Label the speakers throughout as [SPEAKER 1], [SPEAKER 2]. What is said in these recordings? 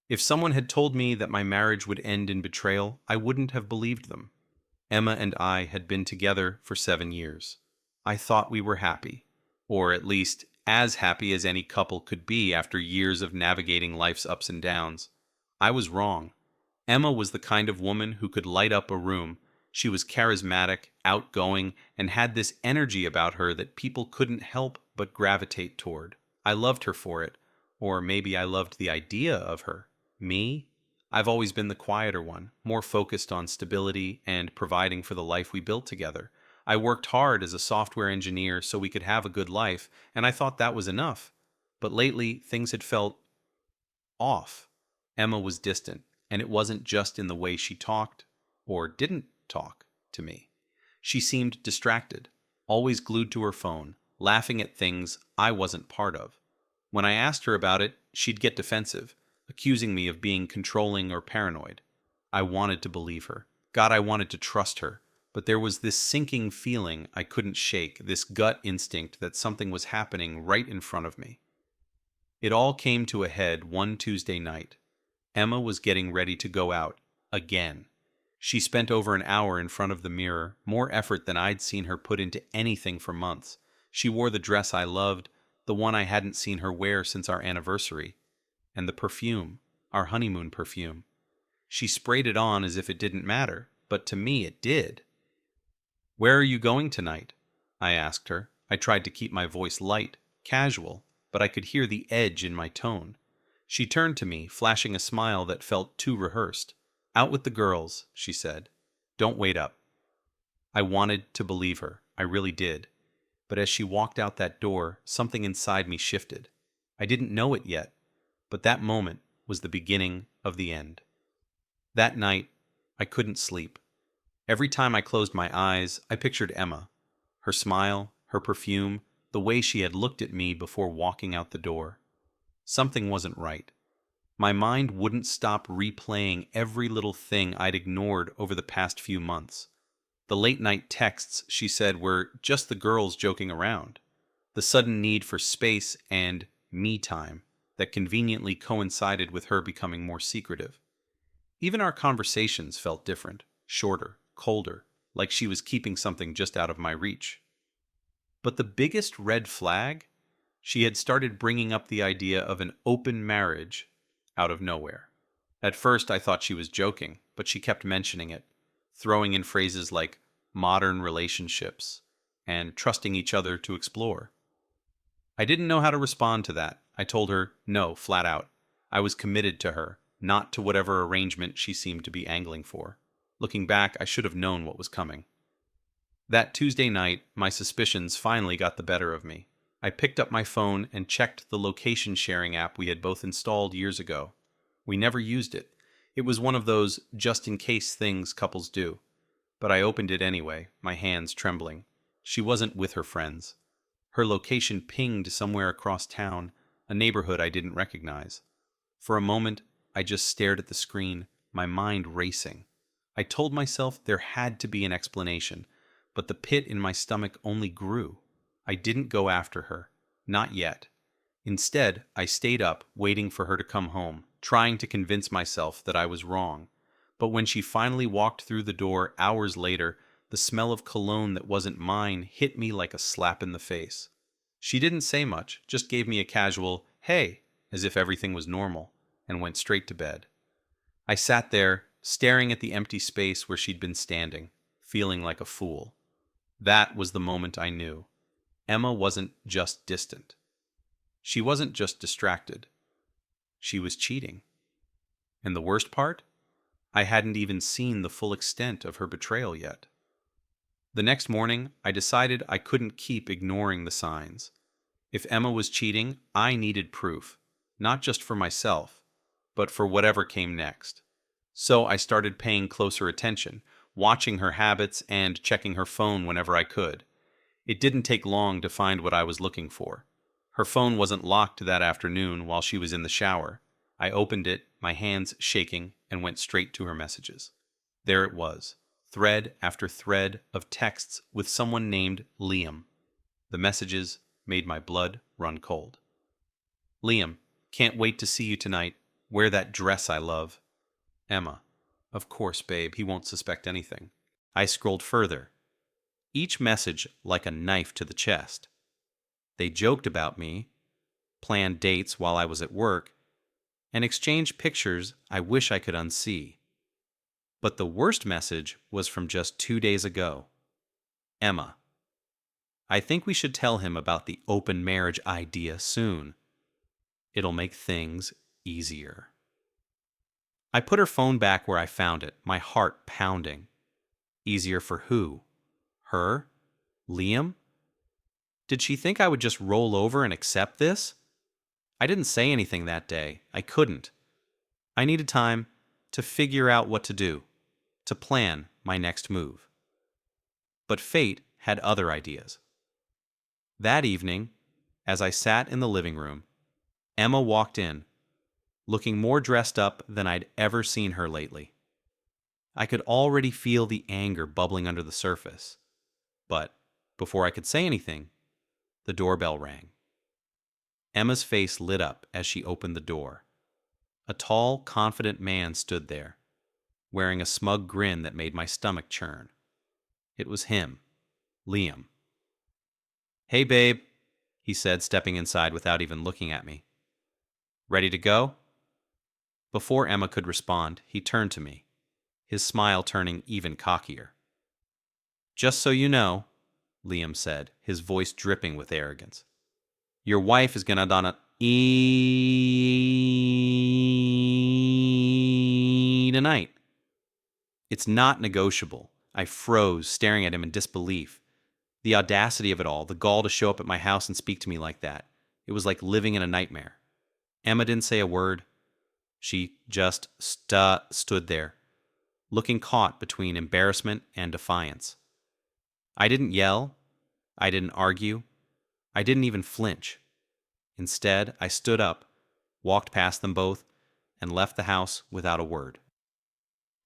[SPEAKER 1] If someone had told me that my marriage would end in betrayal, I wouldn't have believed them. Emma and I had been together for 7 years. I thought we were happy, or at least as happy as any couple could be after years of navigating life's ups and downs. I was wrong. Emma was the kind of woman who could light up a room. She was charismatic, outgoing, and had this energy about her that people couldn't help but gravitate toward. I loved her for it, or maybe I loved the idea of her. Me? I've always been the quieter one, more focused on stability and providing for the life we built together. I worked hard as a software engineer so we could have a good life, and I thought that was enough. But lately, things had felt off. Emma was distant, and it wasn't just in the way she talked, or didn't talk, to me. She seemed distracted, always glued to her phone, laughing at things I wasn't part of. When I asked her about it, she'd get defensive, accusing me of being controlling or paranoid. I wanted to believe her. God, I wanted to trust her. But there was this sinking feeling I couldn't shake, this gut instinct that something was happening right in front of me. It all came to a head one Tuesday night. Emma was getting ready to go out, again. She spent over an hour in front of the mirror, more effort than I'd seen her put into anything for months. She wore the dress I loved, the one I hadn't seen her wear since our anniversary. And the perfume, our honeymoon perfume. She sprayed it on as if it didn't matter, but to me it did. "Where are you going tonight?" I asked her. I tried to keep my voice light, casual, but I could hear the edge in my tone. She turned to me, flashing a smile that felt too rehearsed. "Out with the girls," she said. "Don't wait up." I wanted to believe her. I really did. But as she walked out that door, something inside me shifted. I didn't know it yet, but that moment was the beginning of the end. That night, I couldn't sleep. Every time I closed my eyes, I pictured Emma. Her smile, her perfume, the way she had looked at me before walking out the door. Something wasn't right. My mind wouldn't stop replaying every little thing I'd ignored over the past few months. The late-night texts she said were just the girls joking around. The sudden need for space and me time that conveniently coincided with her becoming more secretive. Even our conversations felt different, shorter, colder, like she was keeping something just out of my reach. But the biggest red flag? She had started bringing up the idea of an open marriage out of nowhere. At first I thought she was joking, but she kept mentioning it, throwing in phrases like modern relationships and trusting each other to explore. I didn't know how to respond to that. I told her no, flat out. I was committed to her, not to whatever arrangement she seemed to be angling for. Looking back, I should have known what was coming. That Tuesday night, my suspicions finally got the better of me. I picked up my phone and checked the location sharing app we had both installed years ago. We never used it. It was one of those just-in-case things couples do. But I opened it anyway, my hands trembling. She wasn't with her friends. Her location pinged somewhere across town, a neighborhood I didn't recognize. For a moment, I just stared at the screen, my mind racing. I told myself there had to be an explanation, but the pit in my stomach only grew. I didn't go after her. Not yet. Instead, I stayed up, waiting for her to come home, trying to convince myself that I was wrong. But when she finally walked through the door hours later, the smell of cologne that wasn't mine hit me like a slap in the face. She didn't say much, just gave me a casual, "Hey," as if everything was normal, and went straight to bed. I sat there, staring at the empty space where she'd been standing, feeling like a fool. That was the moment I knew. Emma wasn't just distant. She wasn't just distracted. She was cheating. And the worst part? I hadn't even seen the full extent of her betrayal yet. The next morning, I decided I couldn't keep ignoring the signs. If Emma was cheating, I needed proof, not just for myself, but for whatever came next. So I started paying closer attention, watching her habits and checking her phone whenever I could. It didn't take long to find what I was looking for. Her phone wasn't locked that afternoon while she was in the shower. I opened it, my hands shaking, and went straight to her messages. There it was, thread after thread of texts with someone named Liam. The messages made my blood run cold. "Liam, can't wait to see you tonight. Wear that dress I love. Emma. Of course, babe, he won't suspect anything. I scrolled further. Each message like a knife to the chest. They joked about me, planned dates while I was at work, and exchanged pictures I wish I could unsee. But the worst message was from just 2 days ago. Emma. I think we should tell him about the open marriage idea soon. It'll make things easier. I put her phone back where I found it, my heart pounding. Easier for who? Her? Liam? Did she think I would just roll over and accept this? I didn't say anything that day. I couldn't. I needed time to figure out what to do, to plan my next move. But fate had other ideas. That evening, as I sat in the living room, Emma walked in, looking more dressed up than I'd ever seen her lately. I could already feel the anger bubbling under the surface. But before I could say anything, the doorbell rang. Emma's face lit up as she opened the door. A tall, confident man stood there, wearing a smug grin that made my stomach churn. It was him, Liam. Hey, babe, he said, stepping inside without even looking at me. Ready to go? Before Emma could respond, he turned to me, his smile turning even cockier. Just so you know, Liam said, his voice dripping with arrogance, your wife is gonna eat tonight. It's not negotiable. I froze, staring at him in disbelief. The audacity of it all, the gall to show up at my house and speak to me like that. It was like living in a nightmare. Emma didn't say a word. She just stood there, looking caught between embarrassment and defiance. I didn't yell. I didn't argue. I didn't even flinch. Instead, I stood up, walked past them both, and left the house without a word.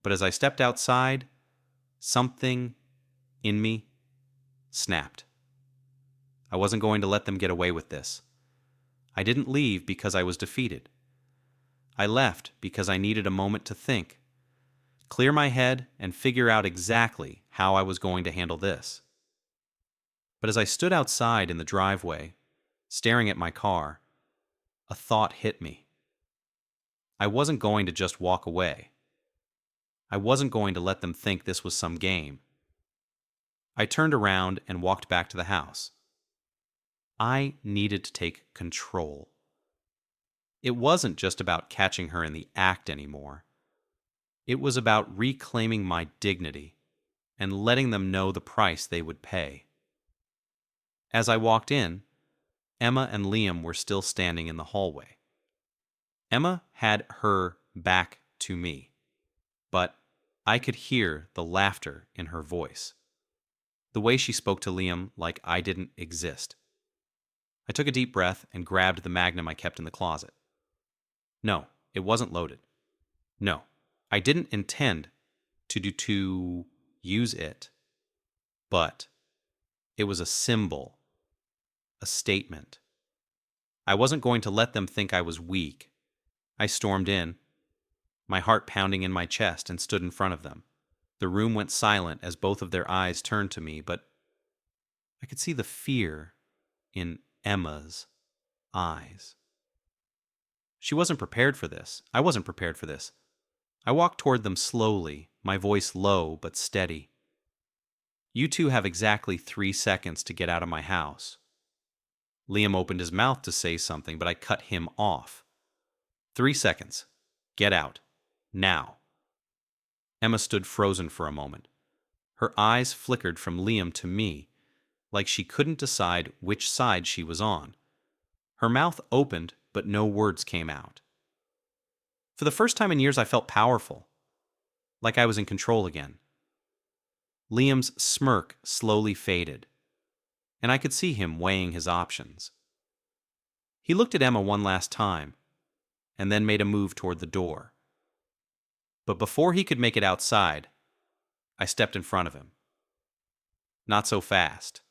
[SPEAKER 1] But as I stepped outside, something in me snapped. I wasn't going to let them get away with this. I didn't leave because I was defeated. I left because I needed a moment to think, clear my head, and figure out exactly how I was going to handle this. But as I stood outside in the driveway, staring at my car, a thought hit me. I wasn't going to just walk away. I wasn't going to let them think this was some game. I turned around and walked back to the house. I needed to take control. It wasn't just about catching her in the act anymore. It was about reclaiming my dignity and letting them know the price they would pay. As I walked in, Emma and Liam were still standing in the hallway. Emma had her back to me, but I could hear the laughter in her voice, the way she spoke to Liam like I didn't exist. I took a deep breath and grabbed the magnum I kept in the closet. No, it wasn't loaded. No, I didn't intend to use it. But it was a symbol, a statement. I wasn't going to let them think I was weak. I stormed in, my heart pounding in my chest, and stood in front of them. The room went silent as both of their eyes turned to me, but I could see the fear in Emma's eyes. She wasn't prepared for this. I wasn't prepared for this. I walked toward them slowly, my voice low but steady. You two have exactly 3 seconds to get out of my house. Liam opened his mouth to say something, but I cut him off. 3 seconds. Get out. Now. Emma stood frozen for a moment. Her eyes flickered from Liam to me, like she couldn't decide which side she was on. Her mouth opened, but no words came out. For the first time in years, I felt powerful, like I was in control again. Liam's smirk slowly faded, and I could see him weighing his options. He looked at Emma one last time, and then made a move toward the door. But before he could make it outside, I stepped in front of him. Not so fast.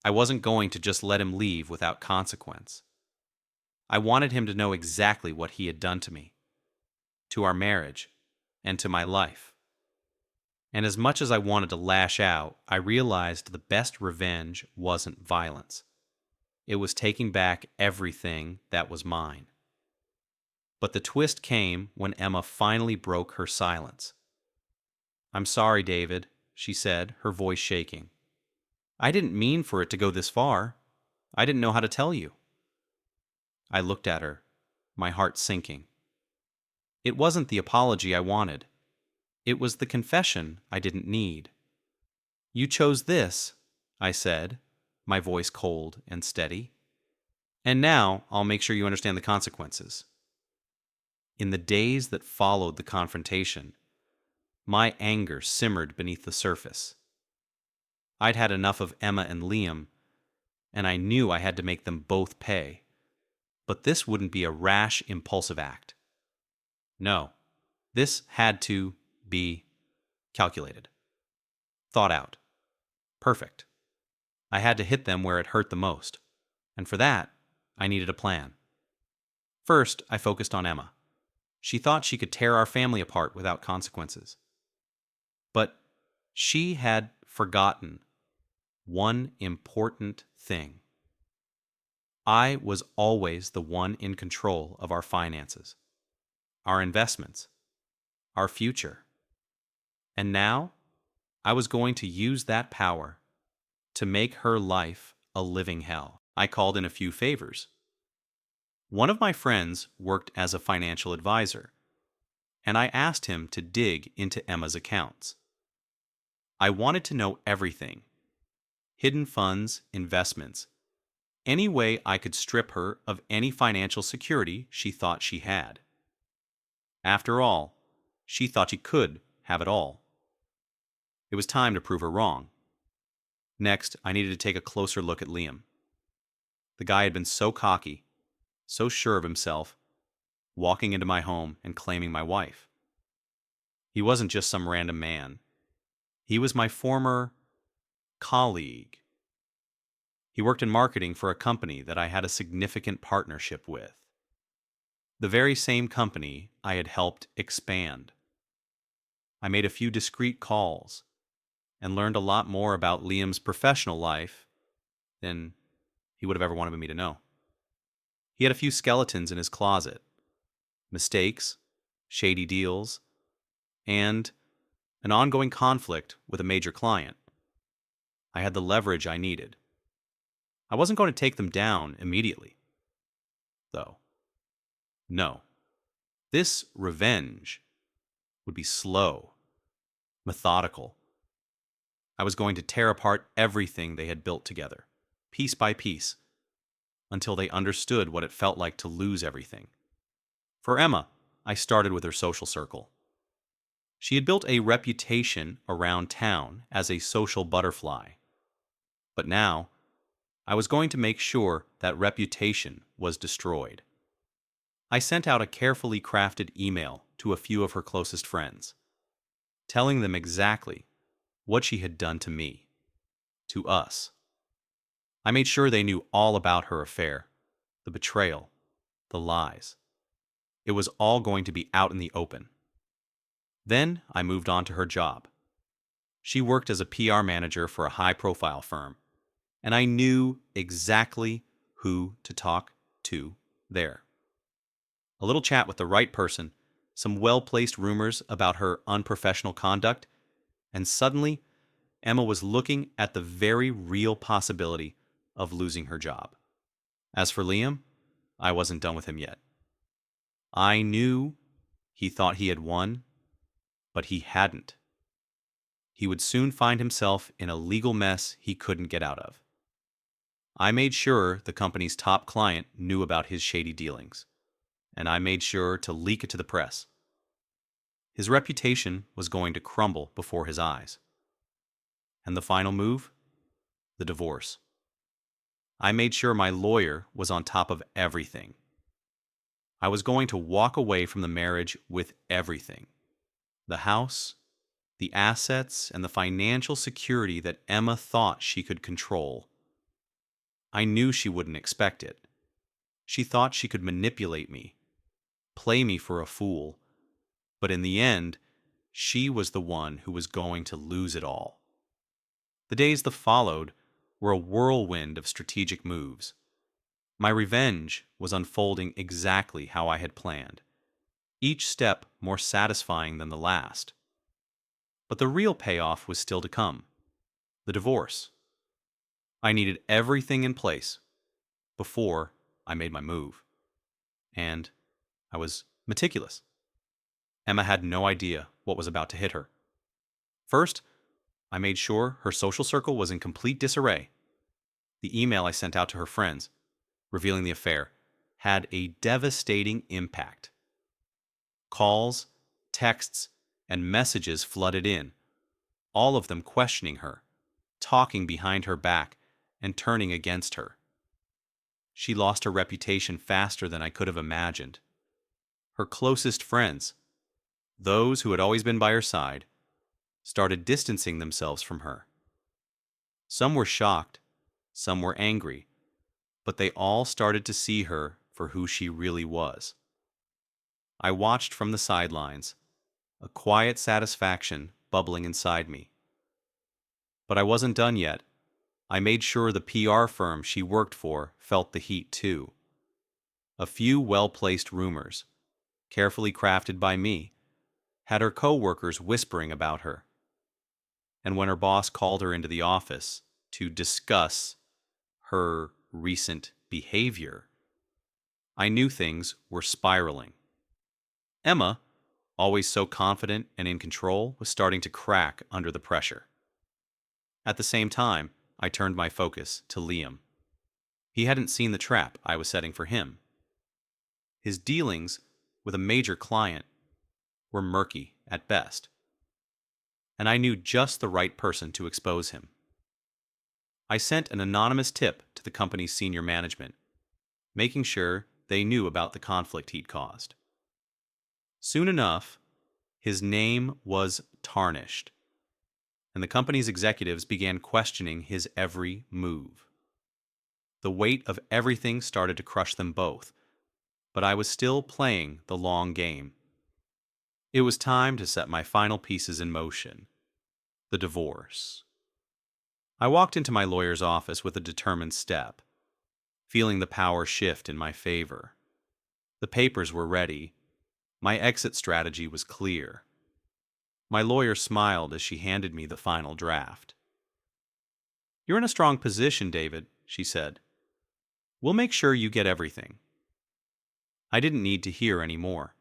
[SPEAKER 1] I wasn't going to just let him leave without consequence. I wanted him to know exactly what he had done to me, to our marriage, and to my life. And as much as I wanted to lash out, I realized the best revenge wasn't violence. It was taking back everything that was mine. But the twist came when Emma finally broke her silence. "I'm sorry, David," she said, her voice shaking. "I didn't mean for it to go this far. I didn't know how to tell you." I looked at her, my heart sinking. It wasn't the apology I wanted. It was the confession I didn't need. "You chose this," I said, my voice cold and steady. "And now I'll make sure you understand the consequences." In the days that followed the confrontation, my anger simmered beneath the surface. I'd had enough of Emma and Liam, and I knew I had to make them both pay. But this wouldn't be a rash, impulsive act. No, this had to be calculated, thought out, perfect. I had to hit them where it hurt the most, and for that, I needed a plan. First, I focused on Emma. She thought she could tear our family apart without consequences. But she had forgotten one important thing. I was always the one in control of our finances, our investments, our future. And now, I was going to use that power to make her life a living hell. I called in a few favors. One of my friends worked as a financial advisor, and I asked him to dig into Emma's accounts. I wanted to know everything: hidden funds, investments, any way I could strip her of any financial security she thought she had. After all, she thought she could have it all. It was time to prove her wrong. Next, I needed to take a closer look at Liam. The guy had been so cocky, so sure of himself, walking into my home and claiming my wife. He wasn't just some random man. He was my former colleague. He worked in marketing for a company that I had a significant partnership with. The very same company I had helped expand. I made a few discreet calls and learned a lot more about Liam's professional life than he would have ever wanted me to know. He had a few skeletons in his closet: mistakes, shady deals, and an ongoing conflict with a major client. I had the leverage I needed. I wasn't going to take them down immediately, though. No. This revenge would be slow, methodical. I was going to tear apart everything they had built together, piece by piece, until they understood what it felt like to lose everything. For Emma, I started with her social circle. She had built a reputation around town as a social butterfly. But now, I was going to make sure that reputation was destroyed. I sent out a carefully crafted email to a few of her closest friends, telling them exactly what she had done to me, to us. I made sure they knew all about her affair, the betrayal, the lies. It was all going to be out in the open. Then I moved on to her job. She worked as a PR manager for a high-profile firm, and I knew exactly who to talk to there. A little chat with the right person, some well-placed rumors about her unprofessional conduct, and suddenly, Emma was looking at the very real possibility of losing her job. As for Liam, I wasn't done with him yet. I knew he thought he had won, but he hadn't. He would soon find himself in a legal mess he couldn't get out of. I made sure the company's top client knew about his shady dealings, and I made sure to leak it to the press. His reputation was going to crumble before his eyes. And the final move? The divorce. I made sure my lawyer was on top of everything. I was going to walk away from the marriage with everything: the house, the assets, and the financial security that Emma thought she could control. I knew she wouldn't expect it. She thought she could manipulate me, play me for a fool, but in the end, she was the one who was going to lose it all. The days that followed were a whirlwind of strategic moves. My revenge was unfolding exactly how I had planned, each step more satisfying than the last. But the real payoff was still to come: the divorce. I needed everything in place before I made my move. And I was meticulous. Emma had no idea what was about to hit her. First, I made sure her social circle was in complete disarray. The email I sent out to her friends, revealing the affair, had a devastating impact. Calls, texts, and messages flooded in, all of them questioning her, talking behind her back, and turning against her. She lost her reputation faster than I could have imagined. Her closest friends, those who had always been by her side, started distancing themselves from her. Some were shocked, some were angry, but they all started to see her for who she really was. I watched from the sidelines, a quiet satisfaction bubbling inside me. But I wasn't done yet. I made sure the PR firm she worked for felt the heat too. A few well-placed rumors, carefully crafted by me, had her co-workers whispering about her. And when her boss called her into the office to discuss her recent behavior, I knew things were spiraling. Emma, always so confident and in control, was starting to crack under the pressure. At the same time, I turned my focus to Liam. He hadn't seen the trap I was setting for him. His dealings with a major client were murky at best, and I knew just the right person to expose him. I sent an anonymous tip to the company's senior management, making sure they knew about the conflict he'd caused. Soon enough, his name was tarnished, and the company's executives began questioning his every move. The weight of everything started to crush them both, but I was still playing the long game. It was time to set my final pieces in motion: the divorce. I walked into my lawyer's office with a determined step, feeling the power shift in my favor. The papers were ready. My exit strategy was clear. My lawyer smiled as she handed me the final draft. "You're in a strong position, David," she said. "We'll make sure you get everything." I didn't need to hear any more.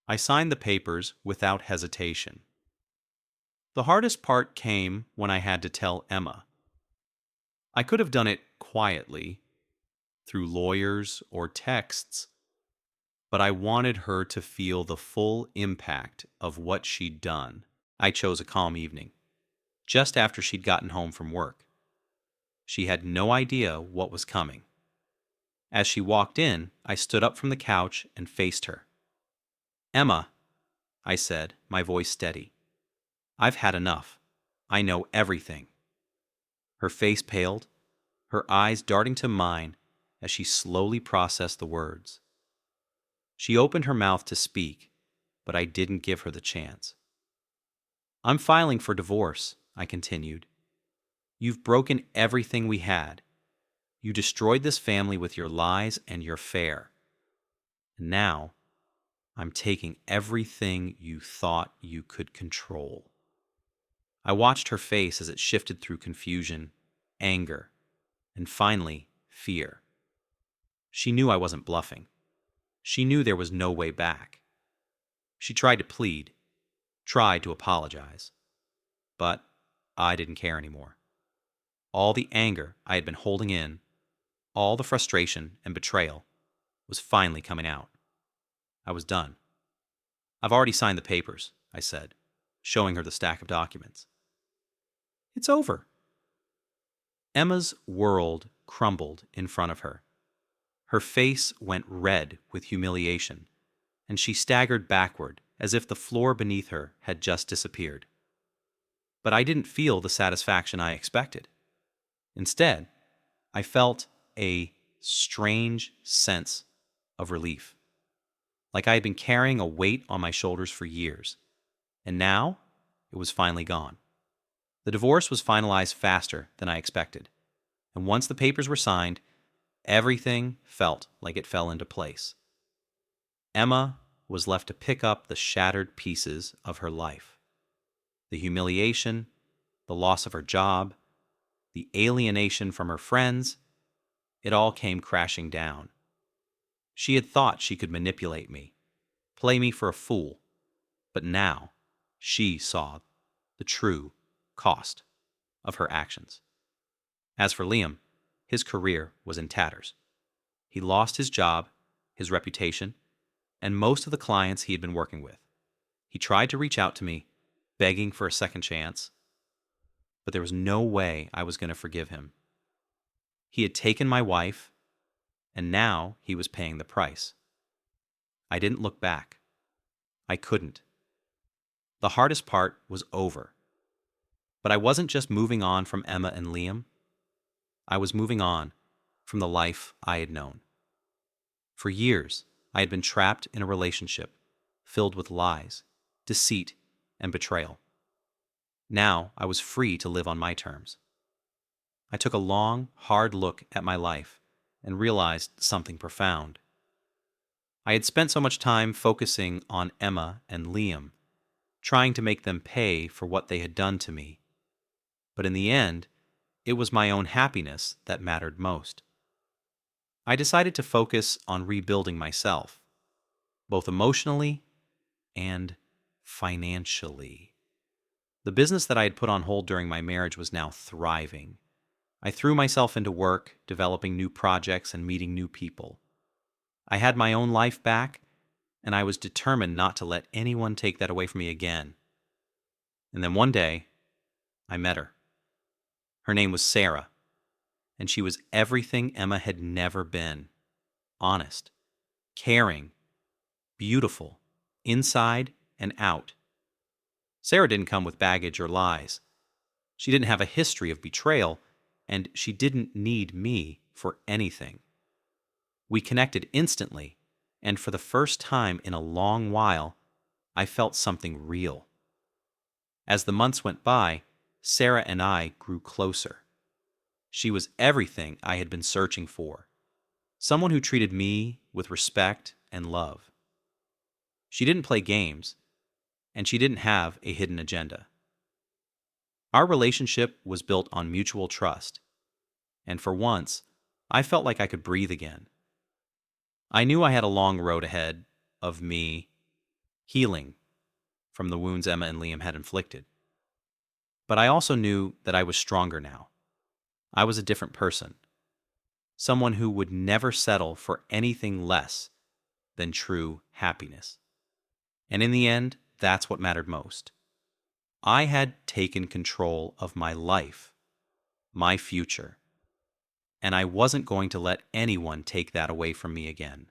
[SPEAKER 1] I signed the papers without hesitation. The hardest part came when I had to tell Emma. I could have done it quietly, through lawyers or texts, but I wanted her to feel the full impact of what she'd done. I chose a calm evening, just after she'd gotten home from work. She had no idea what was coming. As she walked in, I stood up from the couch and faced her. "Emma," I said, my voice steady, "I've had enough. I know everything." Her face paled, her eyes darting to mine as she slowly processed the words. She opened her mouth to speak, but I didn't give her the chance. "I'm filing for divorce," I continued. "You've broken everything we had. You destroyed this family with your lies and your affair. And now, I'm taking everything you thought you could control." I watched her face as it shifted through confusion, anger, and finally, fear. She knew I wasn't bluffing. She knew there was no way back. She tried to plead, tried to apologize. But I didn't care anymore. All the anger I had been holding in, all the frustration and betrayal, was finally coming out. I was done. "I've already signed the papers," I said, showing her the stack of documents. "It's over." Emma's world crumbled in front of her. Her face went red with humiliation, and she staggered backward as if the floor beneath her had just disappeared. But I didn't feel the satisfaction I expected. Instead, I felt a strange sense of relief, like I had been carrying a weight on my shoulders for years, and now it was finally gone. The divorce was finalized faster than I expected, and once the papers were signed, everything felt like it fell into place. Emma was left to pick up the shattered pieces of her life. The humiliation, the loss of her job, the alienation from her friends, it all came crashing down. She had thought she could manipulate me, play me for a fool, but now she saw the true cost of her actions. As for Liam, his career was in tatters. He lost his job, his reputation, and most of the clients he had been working with. He tried to reach out to me, begging for a second chance, but there was no way I was going to forgive him. He had taken my wife, and now he was paying the price. I didn't look back. I couldn't. The hardest part was over. But I wasn't just moving on from Emma and Liam. I was moving on from the life I had known. For years, I had been trapped in a relationship filled with lies, deceit, and betrayal. Now I was free to live on my terms. I took a long, hard look at my life and realized something profound. I had spent so much time focusing on Emma and Liam, trying to make them pay for what they had done to me. But in the end, it was my own happiness that mattered most. I decided to focus on rebuilding myself, both emotionally and financially. The business that I had put on hold during my marriage was now thriving. I threw myself into work, developing new projects and meeting new people. I had my own life back, and I was determined not to let anyone take that away from me again. And then one day, I met her. Her name was Sarah, and she was everything Emma had never been. Honest, caring, beautiful, inside and out. Sarah didn't come with baggage or lies. She didn't have a history of betrayal, and she didn't need me for anything. We connected instantly, and for the first time in a long while, I felt something real. As the months went by, Sarah and I grew closer. She was everything I had been searching for, someone who treated me with respect and love. She didn't play games, and she didn't have a hidden agenda. Our relationship was built on mutual trust, and for once, I felt like I could breathe again. I knew I had a long road ahead of me healing from the wounds Emma and Liam had inflicted. But I also knew that I was stronger now. I was a different person, someone who would never settle for anything less than true happiness. And in the end, that's what mattered most. I had taken control of my life, my future, and I wasn't going to let anyone take that away from me again.